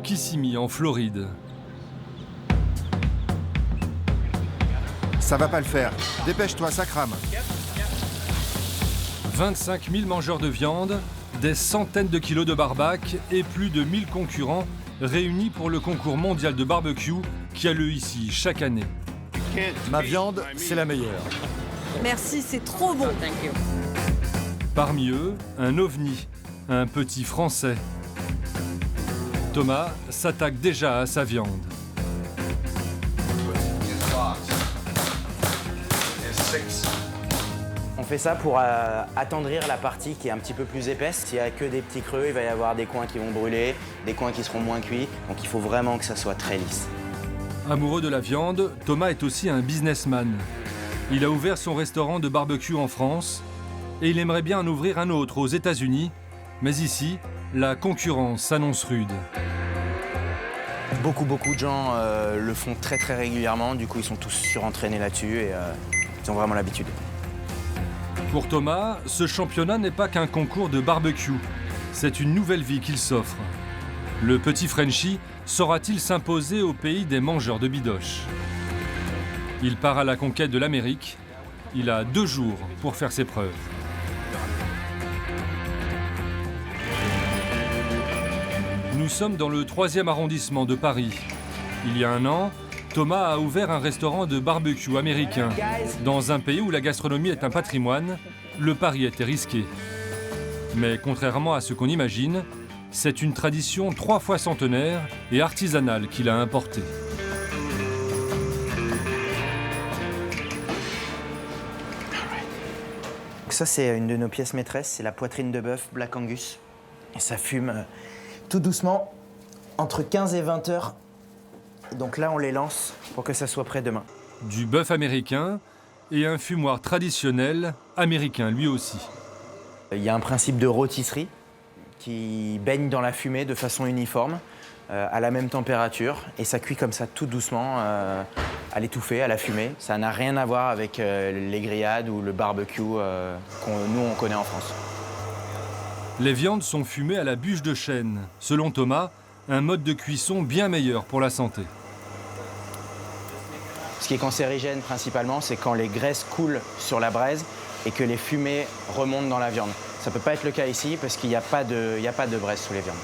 Kissimmee, en Floride. Ça va pas le faire. Dépêche-toi, ça crame. 25 000 mangeurs de viande, des centaines de kilos de barbac et plus de 1000 concurrents réunis pour le concours mondial de barbecue qui a lieu ici chaque année. Ma viande, c'est la meilleure. Merci, c'est trop bon. Parmi eux, un ovni, un petit Français. Thomas s'attaque déjà à sa viande. On fait ça pour attendrir la partie qui est un petit peu plus épaisse. S'il n'y a que des petits creux, il va y avoir des coins qui vont brûler, des coins qui seront moins cuits. Donc il faut vraiment que ça soit très lisse. Amoureux de la viande, Thomas est aussi un businessman. Il a ouvert son restaurant de barbecue en France et il aimerait bien en ouvrir un autre aux États-Unis. Mais ici, la concurrence s'annonce rude. Beaucoup de gens le font très régulièrement. Du coup, ils sont tous surentraînés là-dessus et ils ont vraiment l'habitude. Pour Thomas, ce championnat n'est pas qu'un concours de barbecue. C'est une nouvelle vie qu'il s'offre. Le petit Frenchie saura-t-il s'imposer au pays des mangeurs de bidoche? Il part à la conquête de l'Amérique. Il a 2 jours pour faire ses preuves. Nous sommes dans le 3e arrondissement de Paris. Il y a un an, Thomas a ouvert un restaurant de barbecue américain. Dans un pays où la gastronomie est un patrimoine, le pari était risqué. Mais contrairement à ce qu'on imagine, c'est une tradition 3 fois centenaire et artisanale qu'il a importée. Ça, c'est une de nos pièces maîtresses, c'est la poitrine de bœuf Black Angus. Et ça fume tout doucement entre 15 et 20 heures. Donc là, on les lance pour que ça soit prêt demain. Du bœuf américain et un fumoir traditionnel américain lui aussi. Il y a un principe de rôtisserie qui baigne dans la fumée de façon uniforme, à la même température. Et ça cuit comme ça tout doucement, à l'étouffée, à la fumée. Ça n'a rien à voir avec les grillades ou le barbecue nous, on connaît en France. Les viandes sont fumées à la bûche de chêne. Selon Thomas, un mode de cuisson bien meilleur pour la santé. Ce qui est cancérigène principalement, c'est quand les graisses coulent sur la braise et que les fumées remontent dans la viande. Ça ne peut pas être le cas ici parce qu'il n'y a pas de braise sous les viandes.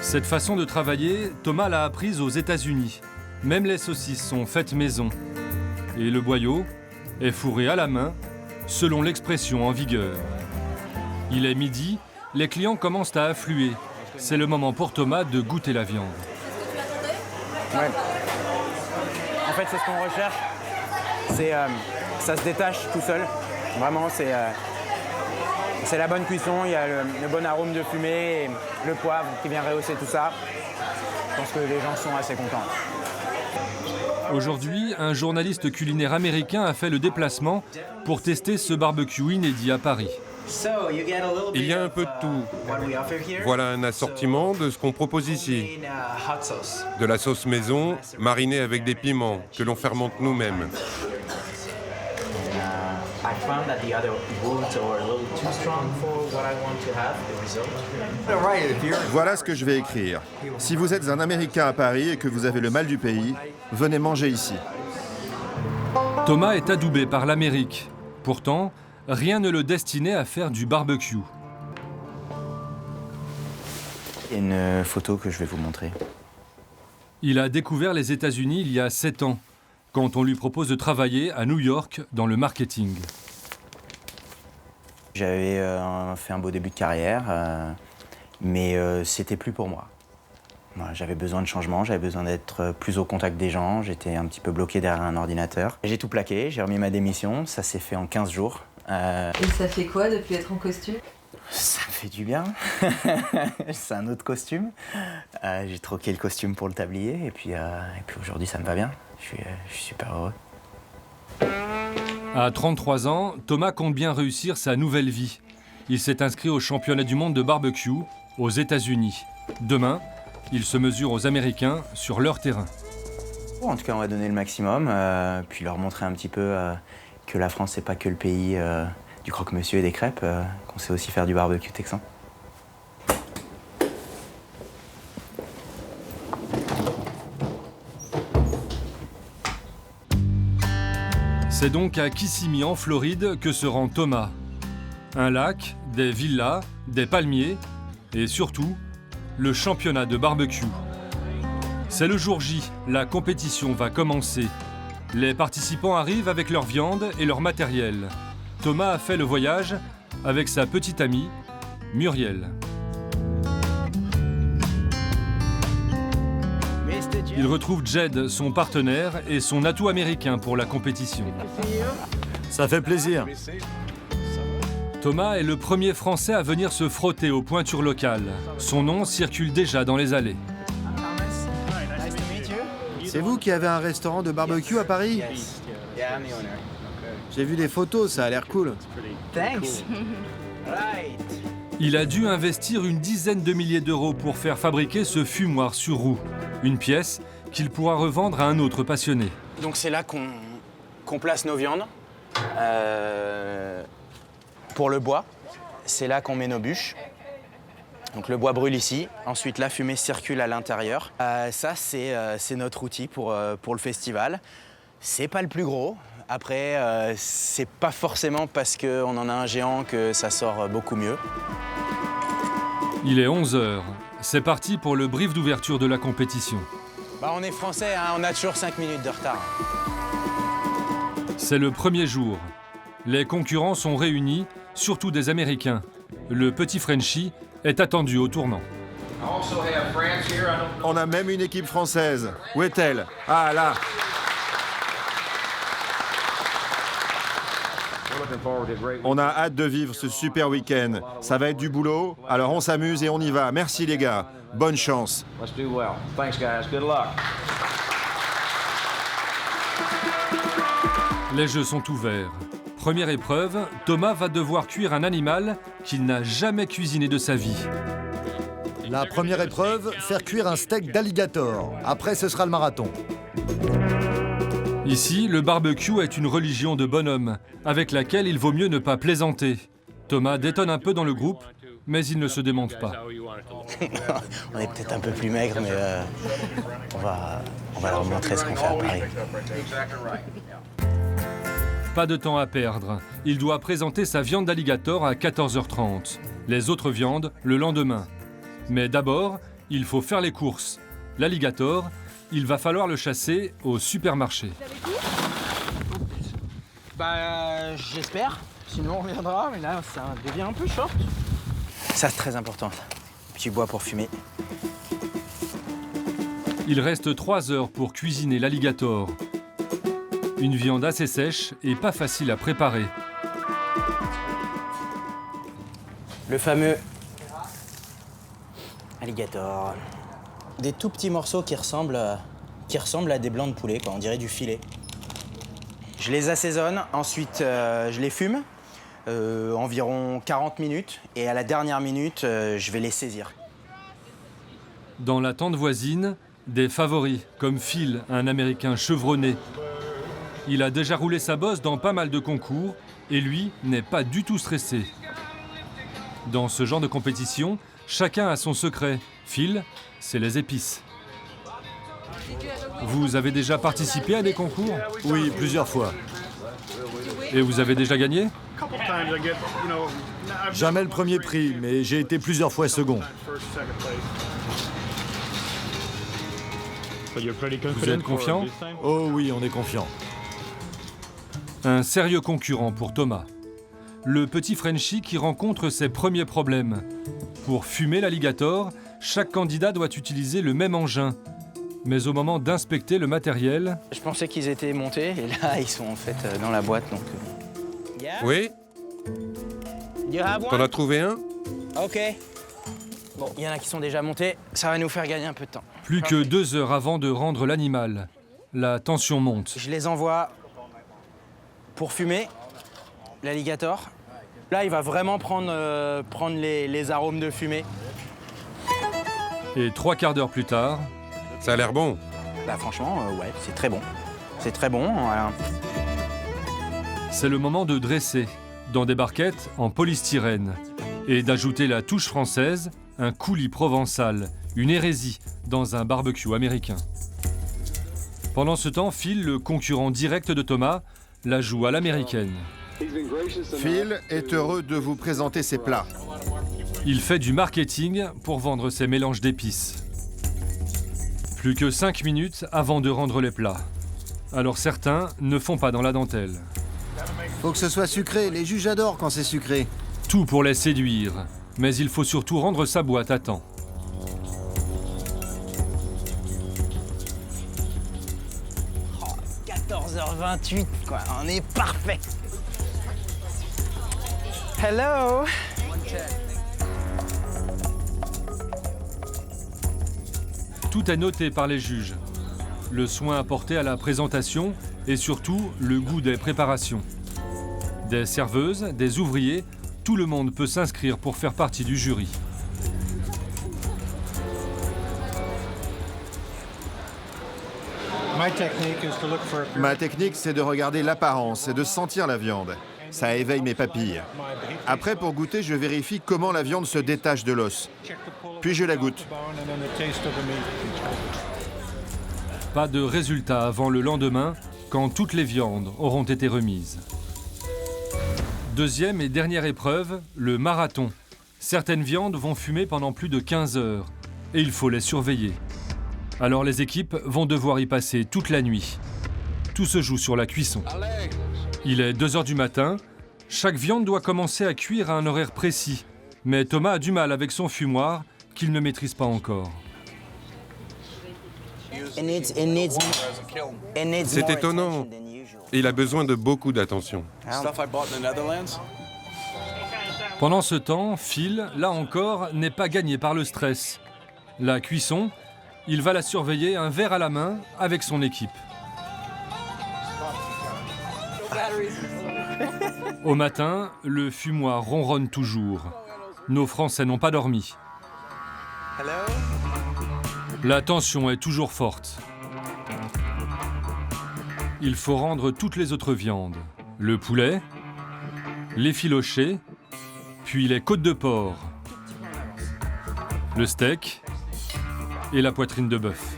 Cette façon de travailler, Thomas l'a apprise aux États-Unis. Même les saucisses sont faites maison. Et le boyau est fourré à la main, selon l'expression en vigueur. Il est midi, les clients commencent à affluer. C'est le moment pour Thomas de goûter la viande. Ouais. En fait, c'est ce qu'on recherche. Ça se détache tout seul. Vraiment, c'est la bonne cuisson. Il y a le bon arôme de fumée, et le poivre qui vient rehausser tout ça. Je pense que les gens sont assez contents. Aujourd'hui, un journaliste culinaire américain a fait le déplacement pour tester ce barbecue inédit à Paris. Il y a un peu de tout. Voilà un assortiment de ce qu'on propose ici. De la sauce maison, marinée avec des piments, que l'on fermente nous-mêmes. Voilà ce que je vais écrire. Si vous êtes un Américain à Paris et que vous avez le mal du pays, venez manger ici. Thomas est adoubé par l'Amérique. Pourtant, rien ne le destinait à faire du barbecue. Il y a une photo que je vais vous montrer. Il a découvert les États-Unis il y a 7 ans, quand on lui propose de travailler à New York dans le marketing. J'avais fait un beau début de carrière, mais c'était plus pour moi. Voilà, j'avais besoin de changement, j'avais besoin d'être plus au contact des gens, j'étais un petit peu bloqué derrière un ordinateur. J'ai tout plaqué, j'ai remis ma démission, ça s'est fait en 15 jours. Et ça fait quoi de plus être en costume? Ça me fait du bien. C'est un autre costume. J'ai troqué le costume pour le tablier et puis aujourd'hui ça me va bien. Je suis super heureux. À 33 ans, Thomas compte bien réussir sa nouvelle vie. Il s'est inscrit au championnat du monde de barbecue aux États-Unis. Demain, il se mesure aux Américains sur leur terrain. En tout cas, on va donner le maximum, puis leur montrer un petit peu que la France, c'est pas que le pays du croque-monsieur et des crêpes, qu'on sait aussi faire du barbecue texan. C'est donc à Kissimmee en Floride que se rend Thomas. Un lac, des villas, des palmiers et surtout, le championnat de barbecue. C'est le jour J, la compétition va commencer. Les participants arrivent avec leur viande et leur matériel. Thomas a fait le voyage avec sa petite amie, Muriel. Il retrouve Jed, son partenaire et son atout américain pour la compétition. Ça fait plaisir. Thomas est le premier Français à venir se frotter aux pointures locales. Son nom circule déjà dans les allées. C'est vous qui avez un restaurant de barbecue à Paris? J'ai vu des photos, ça a l'air cool. Il a dû investir une dizaine de milliers d'euros pour faire fabriquer ce fumoir sur roue. Une pièce qu'il pourra revendre à un autre passionné. Donc c'est là qu'on place nos viandes. Pour le bois, c'est là qu'on met nos bûches. Donc le bois brûle ici, ensuite la fumée circule à l'intérieur. Ça, c'est notre outil pour le festival. C'est pas le plus gros. Après, c'est pas forcément parce qu'on en a un géant que ça sort beaucoup mieux. Il est 11h. C'est parti pour le brief d'ouverture de la compétition. On est français, hein, on a toujours 5 minutes de retard. C'est le premier jour. Les concurrents sont réunis, surtout des Américains. Le petit Frenchie est attendu au tournant. On a même une équipe française. Où est-elle? Ah, là. On a hâte de vivre ce super week-end. Ça va être du boulot, alors on s'amuse et on y va. Merci les gars. Bonne chance. Les jeux sont ouverts. Première épreuve, Thomas va devoir cuire un animal qu'il n'a jamais cuisiné de sa vie. La première épreuve, faire cuire un steak d'alligator. Après, ce sera le marathon. Ici, le barbecue est une religion de bonhomme, avec laquelle il vaut mieux ne pas plaisanter. Thomas détonne un peu dans le groupe, mais il ne se démonte pas. On est peut-être un peu plus maigre, mais on va leur montrer ce qu'on fait à Paris. Pas de temps à perdre. Il doit présenter sa viande d'alligator à 14h30. Les autres viandes, le lendemain. Mais d'abord, il faut faire les courses. L'alligator, il va falloir le chasser au supermarché. J'espère. Sinon, on reviendra. Mais là, ça devient un peu short. Ça, c'est très important. Petit bois pour fumer. Il reste 3 heures pour cuisiner l'alligator. Une viande assez sèche et pas facile à préparer. Le fameux alligator. Des tout petits morceaux qui ressemblent à des blancs de poulet, quoi. On dirait du filet. Je les assaisonne, ensuite je les fume, environ 40 minutes. Et à la dernière minute, je vais les saisir. Dans la tente voisine, des favoris, comme Phil, un Américain chevronné. Il a déjà roulé sa bosse dans pas mal de concours et lui n'est pas du tout stressé. Dans ce genre de compétition, chacun a son secret. Phil, c'est les épices. Vous avez déjà participé à des concours? Oui, plusieurs fois. Et vous avez déjà gagné? Jamais le premier prix, mais j'ai été plusieurs fois second. Vous êtes confiant? Oh oui, on est confiant. Un sérieux concurrent pour Thomas. Le petit Frenchie qui rencontre ses premiers problèmes. Pour fumer l'alligator, chaque candidat doit utiliser le même engin. Mais au moment d'inspecter le matériel... Je pensais qu'ils étaient montés et là, ils sont en fait dans la boîte. Donc... Oui? T'en as trouvé un? Ok. Bon, il y en a qui sont déjà montés. Ça va nous faire gagner un peu de temps. Plus que 2 heures avant de rendre l'animal. La tension monte. Je les envoie pour fumer l'alligator. Là, il va vraiment prendre les arômes de fumée. Et 3 quarts d'heure plus tard... Ça a l'air bon. Bah franchement, ouais, c'est très bon. C'est très bon. C'est le moment de dresser, dans des barquettes en polystyrène. Et d'ajouter la touche française, un coulis provençal, une hérésie, dans un barbecue américain. Pendant ce temps, Phil, le concurrent direct de Thomas, la joue à l'américaine. Phil est heureux de vous présenter ses plats. Il fait du marketing pour vendre ses mélanges d'épices. Plus que 5 minutes avant de rendre les plats. Alors certains ne font pas dans la dentelle. Faut que ce soit sucré, les juges adorent quand c'est sucré. Tout pour les séduire, mais il faut surtout rendre sa boîte à temps. Oh, 14h28, quoi, on est parfait. Hello. Tout est noté par les juges. Le soin apporté à la présentation et surtout le goût des préparations. Des serveuses, des ouvriers, tout le monde peut s'inscrire pour faire partie du jury. Ma technique, c'est de regarder l'apparence et de sentir la viande. Ça éveille mes papilles. Après, pour goûter, je vérifie comment la viande se détache de l'os. Puis je la goûte. Pas de résultat avant le lendemain, quand toutes les viandes auront été remises. Deuxième et dernière épreuve, le marathon. Certaines viandes vont fumer pendant plus de 15 heures et il faut les surveiller. Alors les équipes vont devoir y passer toute la nuit. Tout se joue sur la cuisson. Il est 2 heures du matin, chaque viande doit commencer à cuire à un horaire précis. Mais Thomas a du mal avec son fumoir qu'il ne maîtrise pas encore. C'est étonnant. Il a besoin de beaucoup d'attention. Pendant ce temps, Phil, là encore, n'est pas gagné par le stress. La cuisson, il va la surveiller un verre à la main avec son équipe. Au matin, le fumoir ronronne toujours. Nos Français n'ont pas dormi. La tension est toujours forte. Il faut rendre toutes les autres viandes. Le poulet, les filochés, puis les côtes de porc, le steak et la poitrine de bœuf.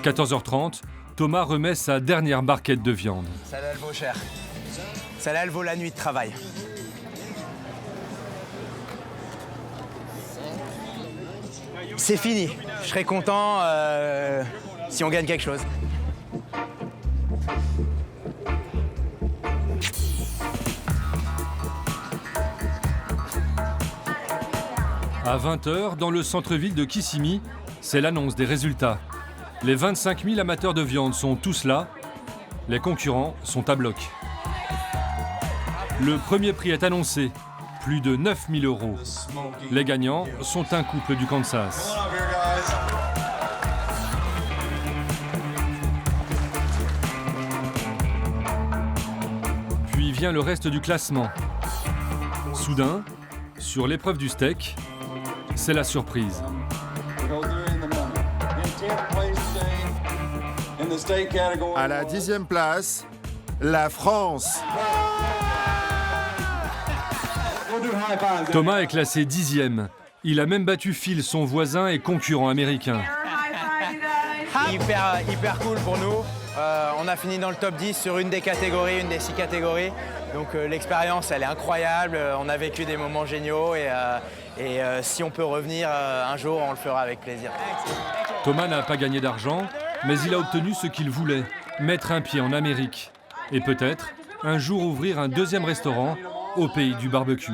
14h30, Thomas remet sa dernière barquette de viande. Celle-là, elle vaut cher. Celle-là, elle vaut la nuit de travail. C'est fini. Je serais content si on gagne quelque chose. À 20h, dans le centre-ville de Kissimmee, c'est l'annonce des résultats. Les 25 000 amateurs de viande sont tous là. Les concurrents sont à bloc. Le premier prix est annoncé, plus de 9 000 €. Les gagnants sont un couple du Kansas. Puis vient le reste du classement. Soudain, sur l'épreuve du steak, c'est la surprise. À la 10e place, la France. Thomas est classé 10e. Il a même battu Phil, son voisin et concurrent américain. Hyper cool pour nous. On a fini dans le top 10 sur une des catégories, une des 6 catégories. Donc l'expérience, elle est incroyable. On a vécu des moments géniaux et si on peut revenir un jour, on le fera avec plaisir. Thomas n'a pas gagné d'argent, mais il a obtenu ce qu'il voulait, mettre un pied en Amérique. Et peut-être, un jour ouvrir un deuxième restaurant au pays du barbecue.